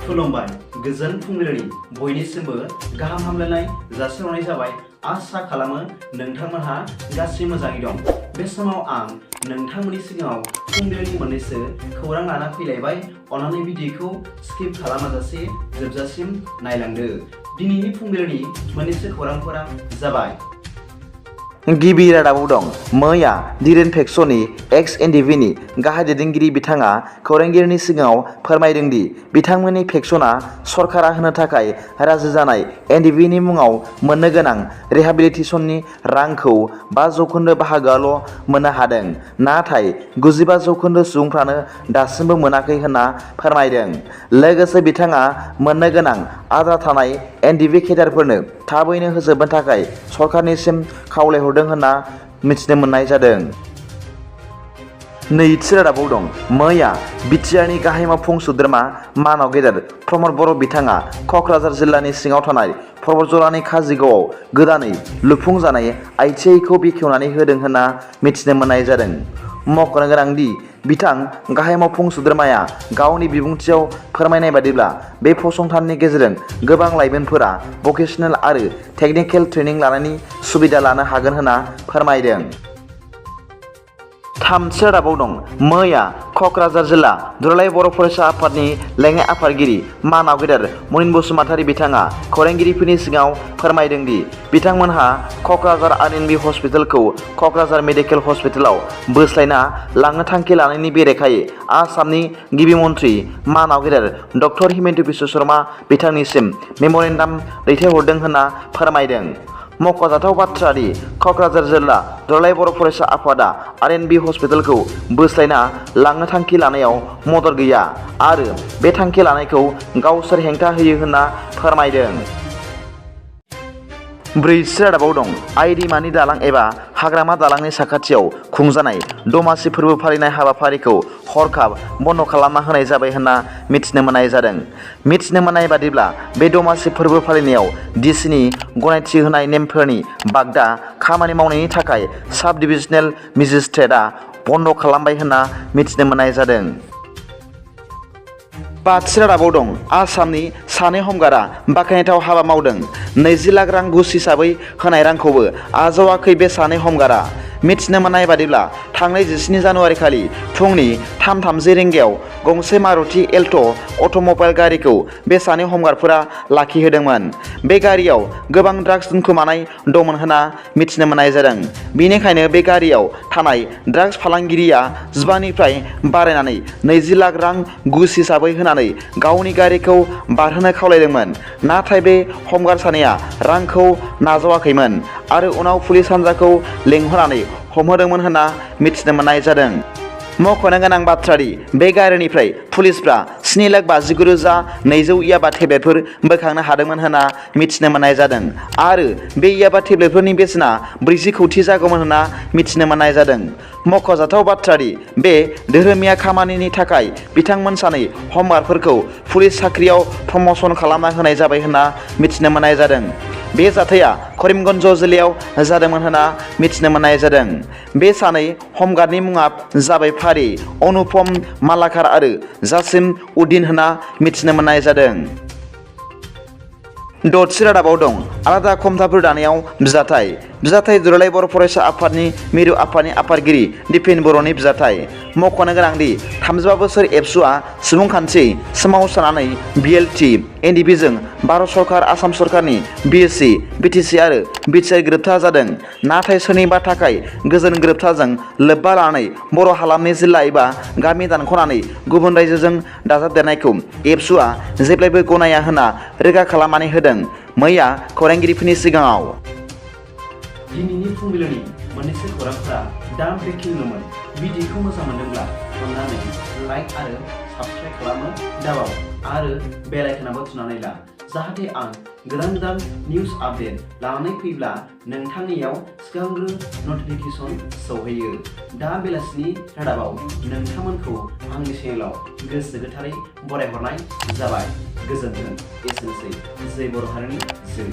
खुलुमबाय गोजोन फुंबिलिनि बयनिसिमबो गाहाम हामलायनाय जासिहरनाय जाबाय। आसा खालामो नोंथांमोनहा गासै मोजाङै दं। बे समाव आं नोंथांमोननि सिगाङाव फुंबिलिनि मोननैसो खौरां लाना फैलायबाय। अन्नानै भिडिअखौ स्किप खालामाजासे जोबजासिम नायलांदो। दिनैनि फुंबिलिनि मोननैसो खौरांफोरा जाबाय। गिबि रादाबाव दं। मैया डिरेनफेक्सननि एक्स.NDFBनि गाहाय दैदेनगिरि बिथाङा खौरांगिरिनि सिगाङाव फोरमायदों दि बिथांमोननि फेक्सनआ सरकारा होनो थाखाय राजि जानाय NDFBनि मुङाव मोननो गोनां रिहेबिलिटेसननि रांखौ 5% बाहागोआल' मोननो हादों, नाथाय 95% सुबुंफ्रानो दासिमबो मोनाखै होनना फोरमायदों। लोगोसे बिथाङा मोननो गोनां आद्रा थानाय NDFB केडारफोरनो थाबैनो होजोबनो थाखाय सरकारनिसिम खावलायहरदों होनना मिथिनो मोननाय जादों। नैथि रादाबाव दं। मैया बिटिआरनि गाहाय मावफुं सोद्रोमा मानाव गेदेर प्रमद बर' बिथाङा क'क्राझार जिल्लानि सिङाव थानाय परबतजरानि काजिगावआव गोदानै लुफुंजानाय ITIखौ बेखेवनानै होदों होनना मिथिनो मोननाय जादों। मख'नो गोनां दि बिथां गाहाय मावफुं सोद्रोमाया गावनि बिबुंथियाव फोरमायनाय बादिब्ला बे फसंथाननि गेजेरजों गोबां लाइमोनफोरा भकेसनेल आरो टेकनिकेल ट्रेनिं लानायनि सुबिदा लानो हागोन होनना फोरमायदों। थामथि रादाबाव दं। मैया क'क्राझार जिल्ला दुलाराय बर' फरायसा आफादनि लेङाइ आफादगिरि मानाव गेदेर मनिन बसुमतारी बिथाङा खौरांगिरिफोरनि सिगाङाव फोरमायदों दि बिथांमोनहा क'क्राझार RNB हस्पिटालखौ क'क्राझार मेडिकेल हस्पिटालाव बोस्लायना लांनो थांखि लानायनि बेरेखायै आसामनि गिबि मन्थ्रि मानाव गेदेर डक्टर हिमन्त बिश्व शर्मा बिथांनिसिम मेम'रेन्डाम दैथायहरदों होनना फोरमायदों। मख'जाथाव बाथ्रा दि क'क्राझार जिल्ला दुलाराय बर' फरायसा आफादा RNB हस्पिटालखौ बोस्लायना लांनो थांखि लानायाव मदद गैया आरो बे थांखि लानायखौ गावसोर हेंथा होयो होनना फोरमायदों। ब्रैथि रादाबाव दं। आइ दैमानि दालां एबा हाग्रामा दालांनि साखाथियाव खुंजानाय दमासि फोरबो फालिनाय हाबाफारिखौ हरखाब बन्द' खालामना होनाय जाबाय होनना मिथिनो मोननाय जादों। मिथिनो मोननाय बादिब्ला बे दमासि फोरबो फालिनायाव DCनि गनायथि होनाय नेमफोरनि बागदा खामानि मावनायनि थाखाय साब डिभिजनेल मेजिस्ट्रेटआ बन्द' खालामबाय होनना मिथिनो मोननाय जादों। बाथि रादाबाव दं। आसामनि सानै हमगार्डआ बाखनायथाव हाबा मावदों। 20 लाख रां घुस हिसाबै होनाय रांखौबो आजावाखै बे सानै हमगार्डआ। मिथिनो मोननाय बादिब्ला थांनाय 17 जानुवारि खालि फुंनि 3:30 रिंगायाव गंसे मारुति एल्ट' अट'मबाइल गारिखौ बे सानै हमगार्डफोरा लाखिहोदोंमोन। बे गारियाव गोबां ड्राग्स दोनखोमानाय दंमोन होनना मिथिनो मोननाय जादों। बेनिखायनो बे गारियाव थानाय ड्राग्स फालांगिरिया 15 निफ्राय बारायनानै 20 लाख रां घुस हिसाबै होनानै गावनि गारिखौ बारहोनो खावलायदोंमोन। नाथाय बे हमगार्ड सानैया रांखौ नाजावाखैमोन आरो उनाव पुलिस हान्जाखौ लेंहरनानै हमहोदोंमोन होनना मिथिनो मोननाय जादों। मख'नो गोनां बाथ्रा दि बे गारिनिफ्राय पुलिसफ्रा 7,59,200 याबा टेब्लेटफोर बोखांनो हादोंमोन होनना मिथिनो मोननाय जादों आरो बे याबा टेब्लेटफोरनि बेसेना 40 कौटि जागौमोन होनना मिथिनो मोननाय जादों। मख'जाथाव बाथ्रा दि बे धोरोमिया खामानिनि थाखाय बिथांमोन सानै हमगार्डफोरखौ पुलिस साख्रियाव प्रम'सन खालामना होनाय जाबाय होनना मिथिनो मोननाय जादों। बे जाथाया करिमगन्ज जिल्लायाव जादोंमोन होनना मिथिनो मोननाय जादों। बे सानै हमगार्डनि मुङा जाबाय फारि अनुपम मालाकार आरो जासिम उद्दिन होनना मिथिनो मोननाय जादों। दथि रादाबाव दं। आलादा खमथाफोर दानायाव बिजाथाइ दुलाराय बर' फरायसा आफादनि मिरु आफादनि आफादगिरि दिपेन बर'नि बिजाथाइ। मख'नो गोनां दि 35 बोसोर एबसुआ सुबुंखान्थि सोमावसारनानै BLT NDFBजों भारत सरकार, आसाम सरकारनि BSc, BTC आरो BTI गोरोबथा जादों। नाथाय सोरनिबा थाखाय गोजोन गोरोबथाजों लोब्बा लानानै बर' हालामनि जिल्ला एबा गामि दानख'नानै गुबुन रायजोजों दाजाबदेरनायखौ एबसुआ जेब्लायबो गनाया होनना रोखा खालामनानै होदों। मैया खौरांगिरिफोरनि सिगाङाव। दिनैनि फुंबिलिनि मोननैसो खौरांफोरा दा बेखिनिल'मोन। भिडिअखौ मोजां मोनदोंब्ला अननानै लाइक आरो साबस्क्राइब खालामनो दाबाव आरो बेल आइकनआबो थुनानै ला, जाहाथे आं गोदान निउस आपडेट लानानै फैब्ला नोंथांनियाव सिगांग्रो नटिफिकेसन सौहैयो। दा बेलासिनि रादाबाव नोंथांमोनखौ आंनि चेनेलाव गोसो गोथारै बरायहरनाय जाबाय। गोजोन्थों। एसेनोसै। जय बर' हारिनि जय।